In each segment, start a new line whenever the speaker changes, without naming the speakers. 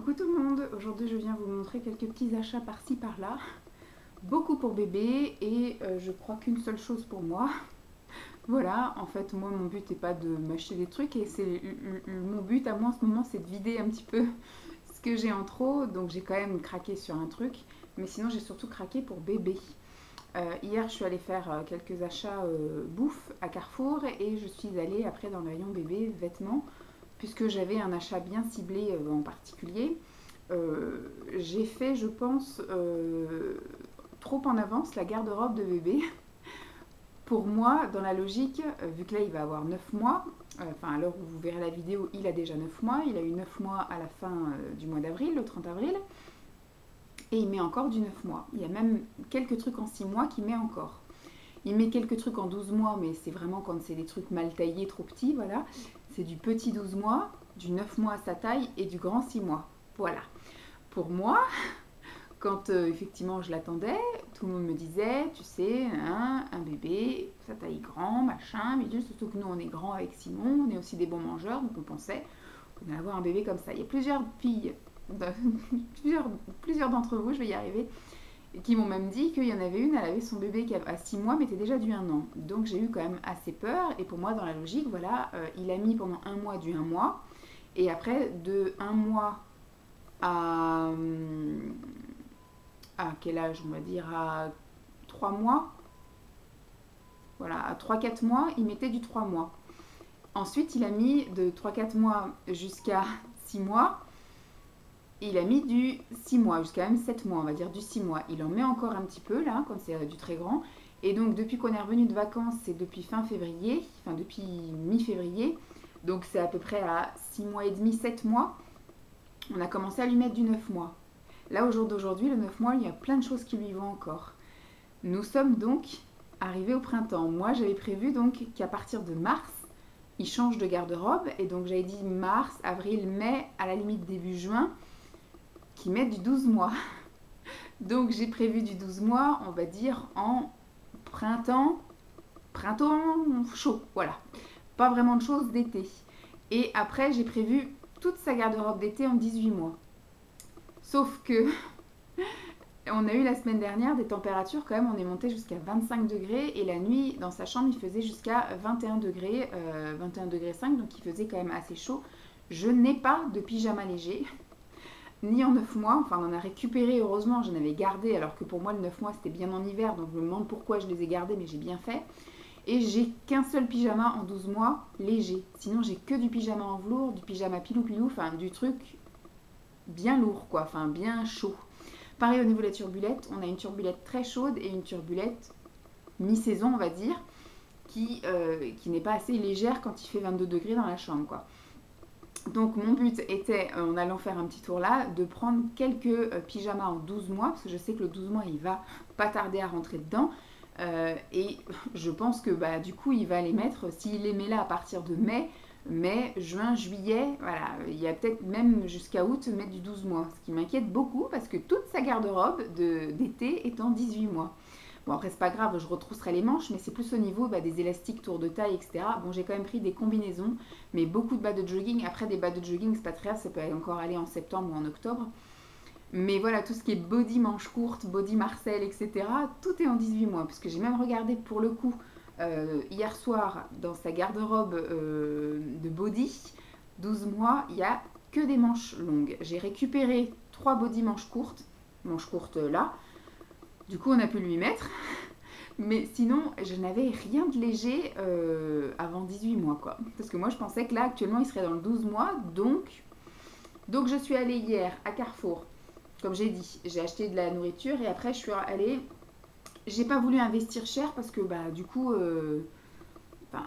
Coucou tout le monde, aujourd'hui je viens vous montrer quelques petits achats par-ci par-là. Beaucoup pour bébé et je crois qu'une seule chose pour moi. Voilà, en fait moi mon but n'est pas de m'acheter des trucs et c'est mon but à moi en ce moment c'est de vider un petit peu ce que j'ai en trop. Donc j'ai quand même craqué sur un truc, mais sinon j'ai surtout craqué pour bébé. Hier je suis allée faire quelques achats bouffe à Carrefour et je suis allée après dans le rayon bébé vêtements puisque j'avais un achat bien ciblé en particulier. J'ai fait, je pense, trop en avance la garde-robe de bébé. Pour moi, dans la logique, vu que là il va avoir 9 mois, enfin à l'heure où vous verrez la vidéo, il a déjà 9 mois, il a eu 9 mois à la fin du mois d'avril, le 30 avril, et il met encore du 9 mois. Il y a même quelques trucs en 6 mois qu'il met encore. Il met quelques trucs en 12 mois, mais c'est vraiment quand c'est des trucs mal taillés, trop petits, voilà. C'est du petit 12 mois, du 9 mois à sa taille et du grand 6 mois. Voilà. Pour moi, quand effectivement je l'attendais, tout le monde me disait, tu sais, hein, un bébé, sa taille grand, machin, mais surtout que nous on est grand avec Simon, on est aussi des bons mangeurs, donc on pensait qu'on allait avoir un bébé comme ça. Il y a plusieurs filles, plusieurs d'entre vous, je vais y arriver, qui m'ont même dit qu'il y en avait une, elle avait son bébé qui à 6 mois, mais était déjà du 1 an. Donc j'ai eu quand même assez peur, et pour moi, dans la logique, voilà, il a mis pendant 1 mois du 1 mois, et après, de 1 mois à quel âge, on va dire, à 3 mois, voilà, à 3-4 mois, il mettait du 3 mois. Ensuite, il a mis de 3-4 mois jusqu'à 6 mois, et il a mis du 6 mois, jusqu'à même 7 mois, on va dire du 6 mois. Il en met encore un petit peu là, quand c'est du très grand. Et donc depuis qu'on est revenu de vacances, c'est depuis fin février, enfin depuis mi-février, donc c'est à peu près à 6 mois et demi, 7 mois, on a commencé à lui mettre du 9 mois. Là au jour d'aujourd'hui, le 9 mois, il y a plein de choses qui lui vont encore. Nous sommes donc arrivés au printemps. Moi j'avais prévu donc qu'à partir de mars, il change de garde-robe. Et donc j'avais dit mars, avril, mai, à la limite début juin, qui mettent du 12 mois. Donc j'ai prévu du 12 mois, on va dire en printemps chaud, voilà. Pas vraiment de choses d'été. Et après j'ai prévu toute sa garde-robe d'été en 18 mois. Sauf que on a eu la semaine dernière des températures quand même, on est monté jusqu'à 25 degrés et la nuit dans sa chambre il faisait jusqu'à 21 degrés, 21 degrés 5, donc il faisait quand même assez chaud. Je n'ai pas de pyjama léger, ni en 9 mois, enfin on en a récupéré heureusement, j'en avais gardé alors que pour moi le 9 mois c'était bien en hiver, donc je me demande pourquoi je les ai gardés, mais j'ai bien fait. Et j'ai qu'un seul pyjama en 12 mois léger, sinon j'ai que du pyjama en velours, du pyjama pilou-pilou, enfin du truc bien lourd quoi, enfin bien chaud. Pareil au niveau de la turbulette, on a une turbulette très chaude et une turbulette mi-saison on va dire, qui n'est pas assez légère quand il fait 22 degrés dans la chambre quoi. Donc mon but était, en allant faire un petit tour là, de prendre quelques pyjamas en 12 mois, parce que je sais que le 12 mois il va pas tarder à rentrer dedans, et je pense que bah, du coup il va les mettre, s'il les met là à partir de mai, juin, juillet, voilà, il y a peut-être même jusqu'à août mettre du 12 mois, ce qui m'inquiète beaucoup parce que toute sa garde-robe d'été est en 18 mois. Bon après c'est pas grave, je retrousserai les manches, mais c'est plus au niveau des élastiques tour de taille, etc. Bon j'ai quand même pris des combinaisons, mais beaucoup de bas de jogging. Après des bas de jogging c'est pas très grave, ça peut encore aller en septembre ou en octobre. Mais voilà, tout ce qui est body manche courte, body Marcel, etc. Tout est en 18 mois, parce que j'ai même regardé pour le coup hier soir dans sa garde-robe de body, 12 mois, il n'y a que des manches longues. J'ai récupéré 3 body manches courtes là, du coup on a pu lui mettre, mais sinon je n'avais rien de léger avant 18 mois quoi. Parce que moi je pensais que là actuellement il serait dans le 12 mois, donc je suis allée hier à Carrefour, comme j'ai dit, j'ai acheté de la nourriture et après je suis allée, j'ai pas voulu investir cher parce que bah du coup,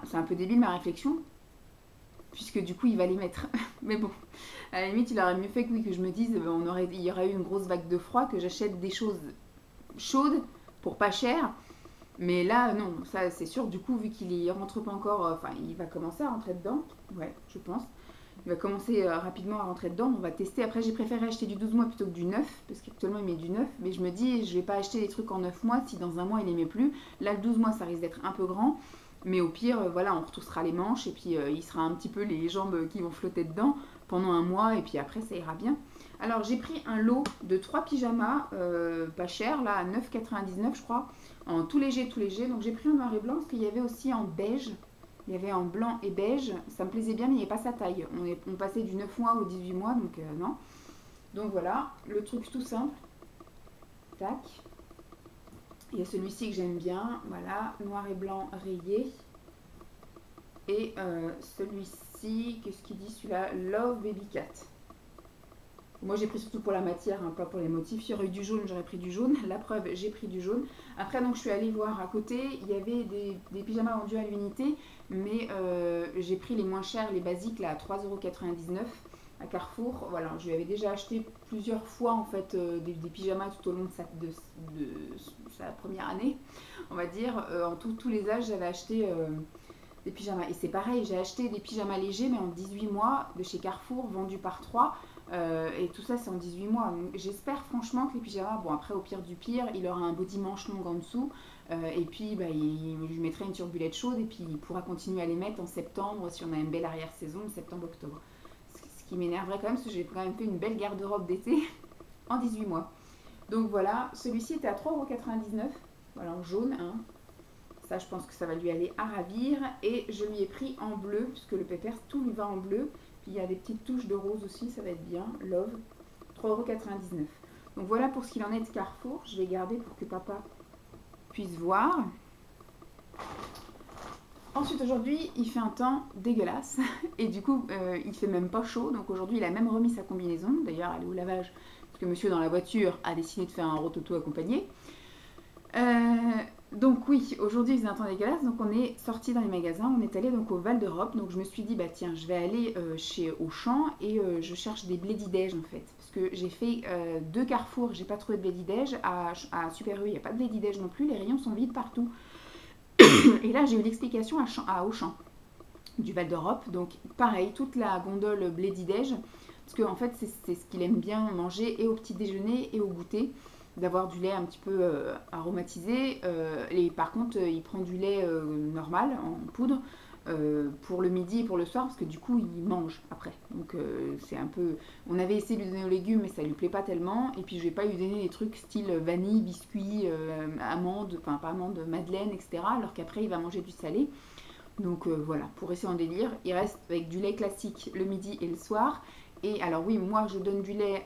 c'est un peu débile ma réflexion, puisque du coup il va les mettre. Mais bon, à la limite il aurait mieux fait que, oui, que je me dise, il y aurait eu une grosse vague de froid, que j'achète des choses chaude pour pas cher, mais là non, ça c'est sûr. Du coup vu qu'il y rentre pas encore, enfin il va commencer à rentrer dedans, ouais je pense, il va commencer rapidement à rentrer dedans, on va tester. Après j'ai préféré acheter du 12 mois plutôt que du 9, parce qu'actuellement il met du 9, mais je me dis je vais pas acheter des trucs en 9 mois si dans un mois il les met plus. Là le 12 mois ça risque d'être un peu grand, mais au pire voilà, on retoussera les manches et puis il sera un petit peu les jambes qui vont flotter dedans, pendant un mois et puis après ça ira bien. Alors j'ai pris un lot de 3 pyjamas, pas cher, là à 9,99 je crois, en tout léger, donc j'ai pris en noir et blanc parce qu'il y avait aussi en beige, il y avait en blanc et beige, ça me plaisait bien mais il n'y avait pas sa taille, on passait du 9 mois au 18 mois donc non. Donc voilà, le truc tout simple, tac, il y a celui-ci que j'aime bien, voilà, noir et blanc rayé, et celui-ci, qu'est-ce qu'il dit celui-là, Love Baby Cat. Moi j'ai pris surtout pour la matière, hein, pas pour les motifs. Il y aurait eu du jaune, j'aurais pris du jaune. La preuve, j'ai pris du jaune. Après donc je suis allée voir à côté, il y avait des pyjamas vendus à l'unité, mais j'ai pris les moins chers, les basiques là à 3,99 € à Carrefour. Voilà, je lui avais déjà acheté plusieurs fois en fait des pyjamas tout au long de sa première année, on va dire. En tous les âges j'avais acheté des pyjamas. Et c'est pareil, j'ai acheté des pyjamas légers mais en 18 mois de chez Carrefour, vendus par 3. Et tout ça c'est en 18 mois, donc j'espère franchement que les pyjamas, bon après au pire du pire, il aura un body manche long en dessous, et puis bah, je lui mettrai une turbulette chaude et puis il pourra continuer à les mettre en septembre si on a une belle arrière-saison, septembre-octobre. Ce qui m'énerverait quand même parce que j'ai quand même fait une belle garde-robe d'été en 18 mois. Donc voilà, celui-ci était à 3,99 €, voilà en jaune, hein. Ça je pense que ça va lui aller à ravir, et je lui ai pris en bleu puisque le pépère tout lui va en bleu. Puis il y a des petites touches de rose aussi, ça va être bien. Love, 3,99 €. Donc voilà pour ce qu'il en est de Carrefour. Je vais garder pour que papa puisse voir. Ensuite aujourd'hui, il fait un temps dégueulasse. Et du coup, il fait même pas chaud. Donc aujourd'hui, il a même remis sa combinaison. D'ailleurs, elle est au lavage. Parce que monsieur dans la voiture a décidé de faire un rototo accompagné. Donc oui, aujourd'hui il faisait un temps dégueulasse, donc on est sorti dans les magasins, on est allé donc au Val d'Europe, donc je me suis dit bah tiens je vais aller chez Auchan et je cherche des Blédidèges en fait, parce que j'ai fait 2 Carrefour, j'ai pas trouvé de Blédidèges, à Super U il n'y a pas de Blédidèges non plus, les rayons sont vides partout. Et là j'ai eu l'explication à Auchan du Val d'Europe, donc pareil, toute la gondole Blédidèges, parce que en fait c'est ce qu'il aime bien manger et au petit déjeuner et au goûter, d'avoir du lait un petit peu aromatisé. Et par contre, il prend du lait normal, en poudre, pour le midi et pour le soir, parce que du coup, il mange après. Donc, c'est un peu... On avait essayé de lui donner aux légumes, mais ça lui plaît pas tellement. Et puis, je vais pas lui donner des trucs style vanille, biscuits, amandes, enfin, pas amandes, madeleine, etc. Alors qu'après, il va manger du salé. Donc, voilà, pour rester en délire, il reste avec du lait classique le midi et le soir. Et alors oui, moi je donne du lait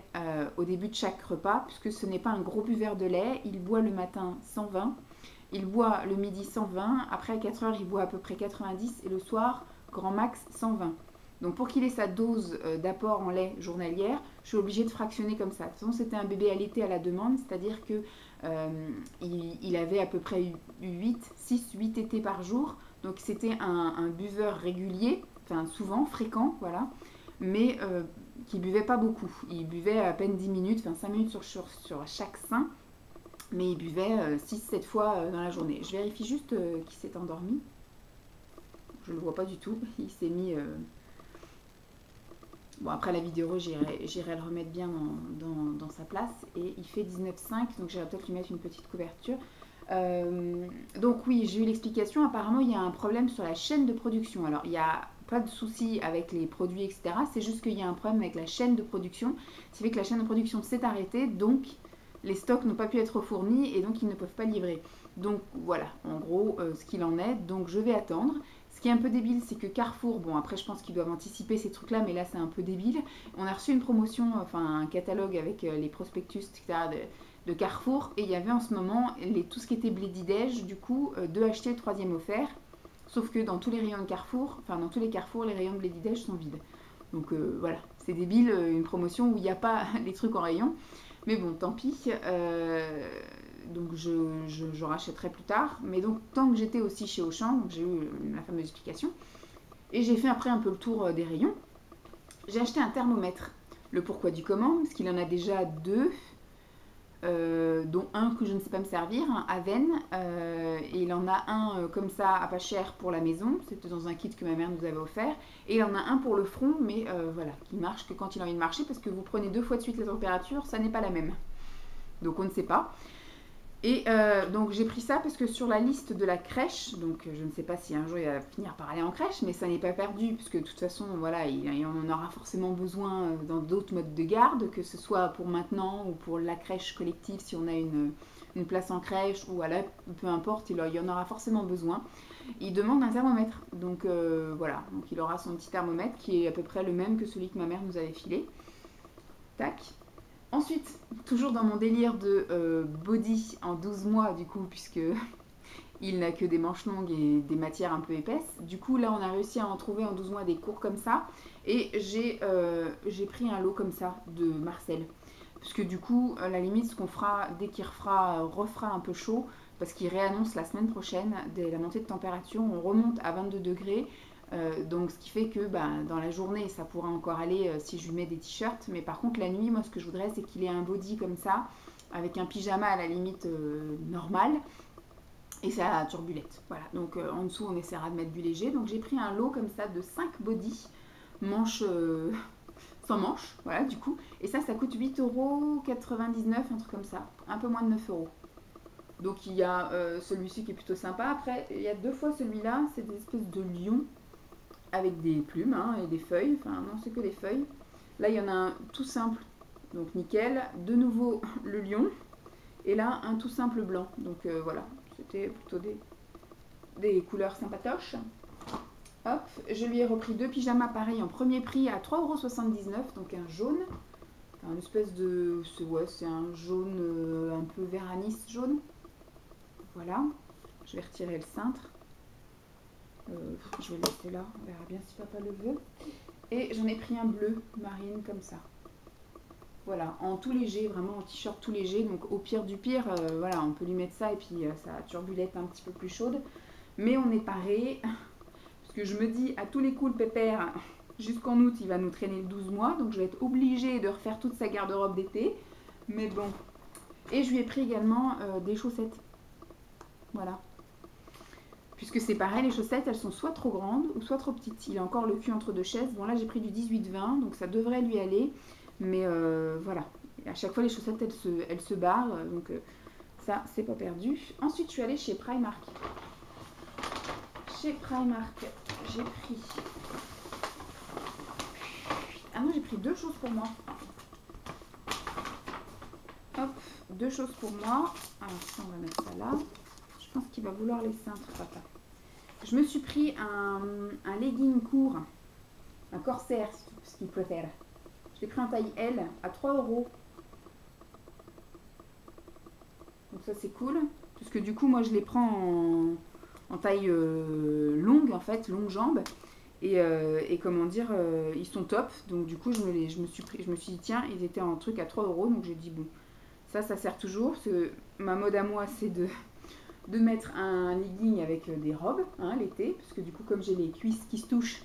au début de chaque repas, puisque ce n'est pas un gros buveur de lait. Il boit le matin 120, il boit le midi 120, après à 4 heures il boit à peu près 90 et le soir, grand max 120. Donc pour qu'il ait sa dose d'apport en lait journalière, je suis obligée de fractionner comme ça. De toute façon c'était un bébé allaité à la demande, c'est-à-dire que il avait à peu près 6-8 tétés par jour. Donc c'était un buveur régulier, enfin souvent, fréquent, voilà. Mais qui buvait pas beaucoup. Il buvait à peine 10 minutes, enfin 5 minutes sur chaque sein, mais il buvait 6-7 fois dans la journée. Je vérifie juste qu'il s'est endormi. Je le vois pas du tout. Il s'est mis... Bon, après la vidéo, j'irai le remettre bien dans sa place. Et il fait 19,5, donc j'irai peut-être lui mettre une petite couverture. Donc oui, j'ai eu l'explication. Apparemment, il y a un problème sur la chaîne de production. Alors, il y a pas de souci avec les produits, etc. C'est juste qu'il y a un problème avec la chaîne de production. Ce qui fait que la chaîne de production s'est arrêtée, donc les stocks n'ont pas pu être fournis et donc ils ne peuvent pas livrer. Donc voilà, en gros, ce qu'il en est. Donc je vais attendre. Ce qui est un peu débile, c'est que Carrefour, bon après je pense qu'ils doivent anticiper ces trucs-là, mais là c'est un peu débile. On a reçu une promotion, enfin un catalogue avec les prospectus, etc. de Carrefour, et il y avait en ce moment tout ce qui était Blédidèges, du coup 2 achetés, le 3e offert. Sauf que dans tous les rayons de Carrefour, enfin dans tous les Carrefour, les rayons de Blédidèges sont vides. Donc voilà, c'est débile, une promotion où il n'y a pas les trucs en rayon. Mais bon, tant pis. Donc je rachèterai plus tard. Mais donc tant que j'étais aussi chez Auchan, j'ai eu la fameuse explication. Et j'ai fait après un peu le tour des rayons. J'ai acheté un thermomètre. Le pourquoi du comment, parce qu'il en a déjà 2. Dont un que je ne sais pas me servir, un Aven, et il en a un comme ça à pas cher pour la maison, c'était dans un kit que ma mère nous avait offert, et il en a un pour le front, mais voilà, qui marche que quand il a envie de marcher, parce que vous prenez 2 fois de suite la température, ça n'est pas la même, donc on ne sait pas. Et donc j'ai pris ça parce que sur la liste de la crèche, donc je ne sais pas si un jour il va finir par aller en crèche, mais ça n'est pas perdu, puisque de toute façon, voilà, il en aura forcément besoin dans d'autres modes de garde, que ce soit pour maintenant ou pour la crèche collective si on a une place en crèche, ou voilà, peu importe, il y en aura forcément besoin. Il demande un thermomètre, donc voilà, donc il aura son petit thermomètre qui est à peu près le même que celui que ma mère nous avait filé. Tac. Ensuite, toujours dans mon délire de body en 12 mois du coup, puisque il n'a que des manches longues et des matières un peu épaisses. Du coup, là, on a réussi à en trouver en 12 mois des cours comme ça. Et j'ai pris un lot comme ça de Marcel. Parce que du coup, à la limite, ce qu'on fera dès qu'il refera un peu chaud, parce qu'il réannonce la semaine prochaine dès la montée de température, on remonte à 22 degrés. Donc ce qui fait que dans la journée ça pourra encore aller si je lui mets des t-shirts, mais par contre la nuit, moi ce que je voudrais c'est qu'il ait un body comme ça, avec un pyjama à la limite normal, et ça turbulette. Voilà, donc en dessous on essaiera de mettre du léger. Donc j'ai pris un lot comme ça de 5 body, manches sans manches, voilà du coup, et ça coûte 8,99 €, un truc comme ça, un peu moins de 9 €. Donc il y a celui-ci qui est plutôt sympa. Après il y a deux fois celui-là, c'est des espèces de lions avec des plumes et des feuilles. Enfin, non, c'est que des feuilles. Là, il y en a un tout simple, donc nickel. De nouveau, le lion. Et là, un tout simple blanc. Donc voilà, c'était plutôt des couleurs sympatoches. Hop, je lui ai repris deux pyjamas pareils en premier prix à 3,79 €, donc un jaune. Enfin, une espèce de... Ouais, c'est un jaune un peu vert anis jaune. Voilà, je vais retirer le cintre. Je vais le laisser là, on verra bien si papa le veut. Et j'en ai pris un bleu marine comme ça. Voilà, en tout léger, vraiment en t-shirt tout léger. Donc au pire du pire, voilà, on peut lui mettre ça et puis ça turbulette un petit peu plus chaude. Mais on est paré, parce que je me dis à tous les coups le pépère, jusqu'en août il va nous traîner le 12 mois. Donc je vais être obligée de refaire toute sa garde-robe d'été. Mais bon. Et je lui ai pris également des chaussettes. Voilà. Puisque c'est pareil, les chaussettes, elles sont soit trop grandes ou soit trop petites. Il a encore le cul entre deux chaises. Bon, là, j'ai pris du 18-20, donc ça devrait lui aller. Mais voilà, à chaque fois, les chaussettes, elles se barrent. Donc ça, c'est pas perdu. Ensuite, je suis allée chez Primark. Chez Primark, j'ai pris... Ah non, j'ai pris deux choses pour moi. Hop, deux choses pour moi. Alors ça, on va mettre ça là. Je pense qu'il va vouloir les cintres, papa. Je me suis pris un legging court, un corsaire, ce qu'il préfère. Je l'ai pris en taille L à 3 €. Donc ça c'est cool. Parce que du coup moi je les prends en taille longue en fait, longue jambe. Et comment dire, ils sont top. Donc du coup je me suis dit tiens, ils étaient en truc à 3 €. Donc j'ai dit bon, ça sert toujours. Parce que ma mode à moi c'est de mettre un legging avec des robes l'été, parce que du coup comme j'ai les cuisses qui se touchent,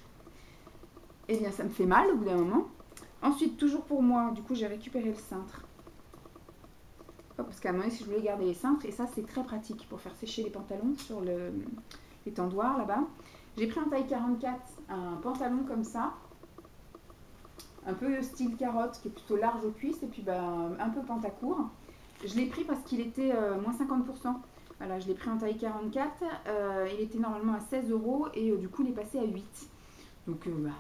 et bien ça me fait mal au bout d'un moment. Ensuite, toujours pour moi, du coup j'ai récupéré le cintre. Hop, parce qu'à un moment donné, si je voulais garder les cintres, et ça c'est très pratique pour faire sécher les pantalons sur les tendoirs là-bas. J'ai pris en taille 44 un pantalon comme ça, un peu style carotte, qui est plutôt large aux cuisses, et puis un peu pantacourt. Je l'ai pris parce qu'il était moins 50%. Voilà, je l'ai pris en taille 44, il était normalement à 16 € et du coup il est passé à 8. Donc je me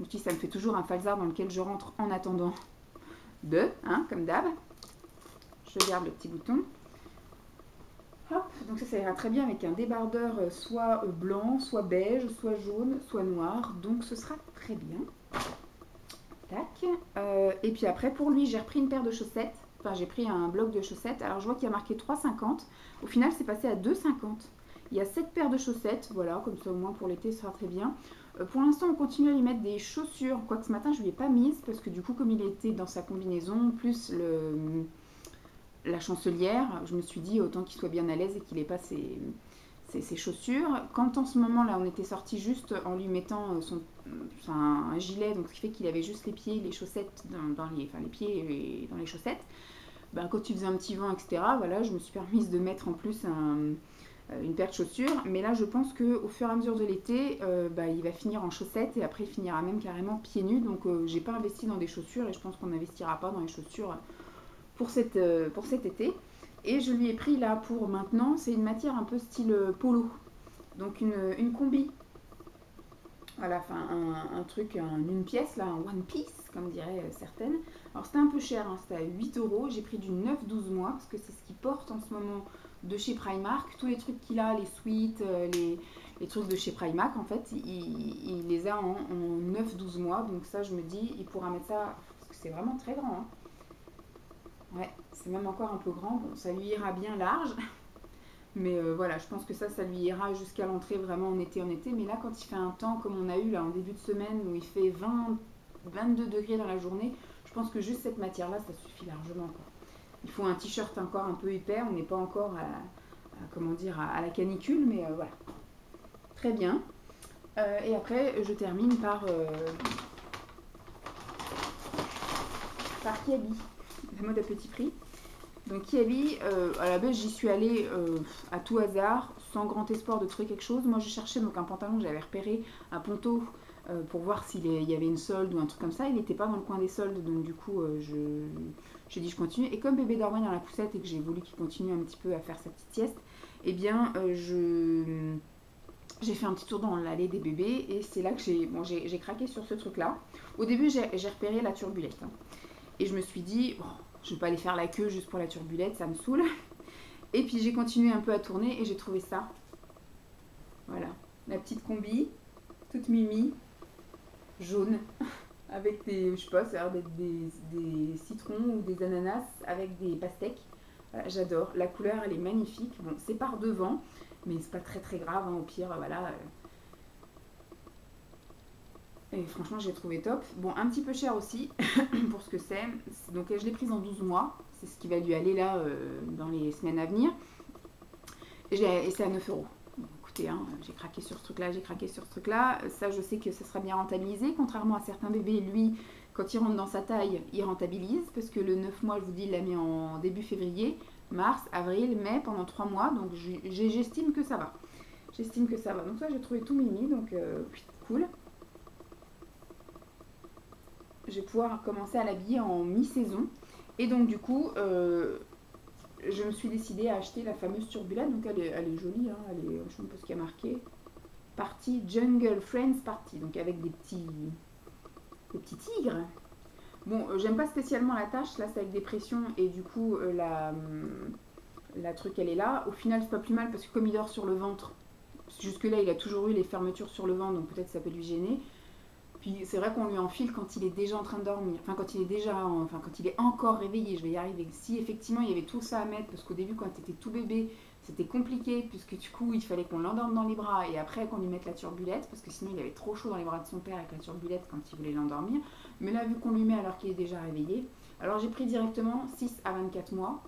dis ça me fait toujours un falzar dans lequel je rentre en attendant comme d'hab. Je garde le petit bouton. Hop, donc ça ira très bien avec un débardeur soit blanc, soit beige, soit jaune, soit noir. Donc ce sera très bien. Tac. Et puis après pour lui j'ai repris une paire de chaussettes. Enfin, j'ai pris un bloc de chaussettes. Alors, je vois qu'il y a marqué 3,50. Au final, c'est passé à 2,50. Il y a 7 paires de chaussettes. Voilà, comme ça, au moins pour l'été, ça sera très bien. Pour l'instant, on continue à lui mettre des chaussures. Quoique ce matin, je ne lui ai pas mise. Parce que du coup, comme il était dans sa combinaison, plus la chancelière, je me suis dit, autant qu'il soit bien à l'aise et qu'il n'ait pas ses chaussures. Quand en ce moment-là, on était sorti juste en lui mettant un gilet, donc ce qui fait qu'il avait juste les pieds, les chaussettes les pieds dans les chaussettes. Quand il faisait un petit vent, etc., voilà, je me suis permise de mettre en plus une paire de chaussures. Mais là, je pense qu'au fur et à mesure de l'été, il va finir en chaussettes et après, il finira même carrément pieds nus. Donc, j'ai pas investi dans des chaussures et je pense qu'on n'investira pas dans les chaussures pour cet été. Et je lui ai pris là pour maintenant, c'est une matière un peu style polo. Donc une combi. Voilà, enfin un truc, une pièce là, un one piece, comme diraient certaines. Alors c'était un peu cher, hein, c'était à 8 euros. J'ai pris du 9-12 mois, parce que c'est ce qu'il porte en ce moment de chez Primark. Tous les trucs qu'il a, les suites, les trucs de chez Primark, en fait, il les a en 9-12 mois. Donc ça, je me dis, il pourra mettre ça, parce que c'est vraiment très grand. Hein. Ouais, c'est même encore un peu grand. Bon, ça lui ira bien large. Mais voilà, je pense que ça lui ira jusqu'à l'entrée vraiment en été. Mais là, quand il fait un temps comme on a eu là en début de semaine où il fait 22 degrés dans la journée, je pense que juste cette matière-là, ça suffit largement. Quoi. Il faut un t-shirt encore un peu épais. On n'est pas encore comment dire, à la canicule, mais voilà. Très bien. Et après, je termine par Kiabi, la mode à petit prix. Donc Kiabi, à la base j'y suis allée à tout hasard, sans grand espoir de trouver quelque chose. Moi je cherchais donc un pantalon que j'avais repéré, un ponto, pour voir s'il y avait une solde ou un truc comme ça. Il n'était pas dans le coin des soldes, donc du coup j'ai dit je continue. Et comme bébé dormait dans la poussette et que j'ai voulu qu'il continue un petit peu à faire sa petite sieste, eh bien j'ai fait un petit tour dans l'allée des bébés et c'est là que j'ai craqué sur ce truc là. Au début j'ai repéré la turbulette, hein, et je me suis dit... Oh, je ne vais pas aller faire la queue juste pour la turbulette, ça me saoule. Et puis j'ai continué un peu à tourner et j'ai trouvé ça. Voilà, la petite combi, toute mimi, jaune, avec des, je sais pas, ça a l'air d'être des citrons ou des ananas avec des pastèques. Voilà, j'adore. La couleur, elle est magnifique. Bon, c'est par devant, mais c'est pas très très grave, hein, au pire, voilà. Et franchement, j'ai trouvé top. Bon, un petit peu cher aussi, pour ce que c'est. Donc, je l'ai prise en 12 mois. C'est ce qui va lui aller là dans les semaines à venir. Et c'est à 9 euros. Bon, écoutez, hein, j'ai craqué sur ce truc-là, j'ai craqué sur ce truc-là. Ça, je sais que ça sera bien rentabilisé. Contrairement à certains bébés, lui, quand il rentre dans sa taille, il rentabilise. Parce que le 9 mois, je vous dis, il l'a mis en début février, mars, avril, mai, pendant 3 mois. Donc, j'estime que ça va. J'estime que ça va. Donc, ça, j'ai trouvé tout mimi. Donc, cool. Je vais pouvoir commencer à l'habiller en mi-saison. Et donc du coup, je me suis décidée à acheter la fameuse turbulette. Donc elle est jolie, hein, je ne sais pas ce qu'il y a marqué. Partie Jungle Friends Party. Donc avec des petits tigres. Bon, j'aime pas spécialement la tache. Là, c'est avec des pressions. Et du coup, la truc, elle est là. Au final, c'est pas plus mal parce que comme il dort sur le ventre, jusque-là, il a toujours eu les fermetures sur le ventre. Donc peut-être ça peut lui gêner. Puis c'est vrai qu'on lui enfile quand il est déjà en train de dormir, enfin quand il est encore réveillé, je vais y arriver. Si effectivement il y avait tout ça à mettre, parce qu'au début quand il était tout bébé, c'était compliqué, puisque du coup il fallait qu'on l'endorme dans les bras et après qu'on lui mette la turbulette, parce que sinon il avait trop chaud dans les bras de son père avec la turbulette quand il voulait l'endormir. Mais là vu qu'on lui met alors qu'il est déjà réveillé, alors j'ai pris directement 6 à 24 mois,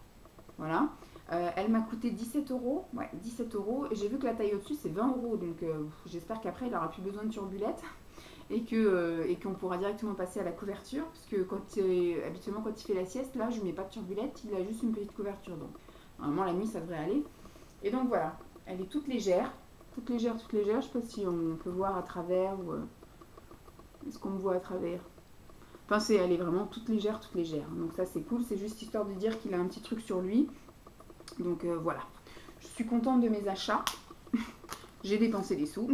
voilà. Elle m'a coûté 17 euros, ouais 17 euros, et j'ai vu que la taille au-dessus c'est 20 euros, donc j'espère qu'après il n'aura plus besoin de turbulette. Et qu'on pourra directement passer à la couverture, parce que habituellement quand il fait la sieste, là je ne mets pas de turbulette, il a juste une petite couverture, donc normalement la nuit ça devrait aller. Et donc voilà, elle est toute légère, je ne sais pas si on peut voir à travers, ou est-ce qu'on me voit à travers. Enfin elle est vraiment toute légère, donc ça c'est cool, c'est juste histoire de dire qu'il a un petit truc sur lui, donc voilà. Je suis contente de mes achats, j'ai dépensé des sous.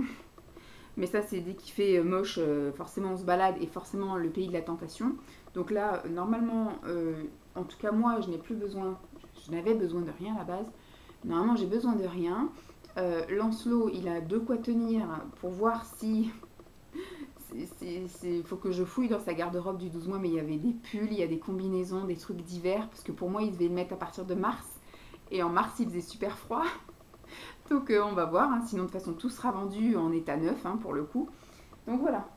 Mais ça, c'est dès qu'il fait moche, forcément on se balade et forcément le pays de la tentation. Donc là, normalement, en tout cas moi, je n'avais besoin de rien à la base. Normalement, j'ai besoin de rien. Lancelot, il a de quoi tenir pour voir si... Il faut que je fouille dans sa garde-robe du 12 mois, mais il y avait des pulls, il y a des combinaisons, des trucs d'hiver, parce que pour moi, il devait le mettre à partir de mars. Et en mars, il faisait super froid. Donc on va voir, hein. Sinon de toute façon tout sera vendu en état neuf, hein, pour le coup. Donc voilà.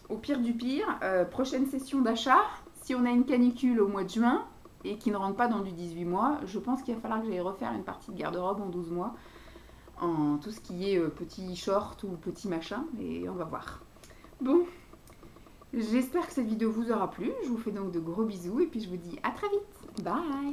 Au pire du pire, prochaine session d'achat, si on a une canicule au mois de juin et qui ne rentre pas dans du 18 mois, je pense qu'il va falloir que j'aille refaire une partie de garde-robe en 12 mois, en tout ce qui est petit short ou petit machin, et on va voir. Bon, j'espère que cette vidéo vous aura plu, je vous fais donc de gros bisous et puis je vous dis à très vite, bye.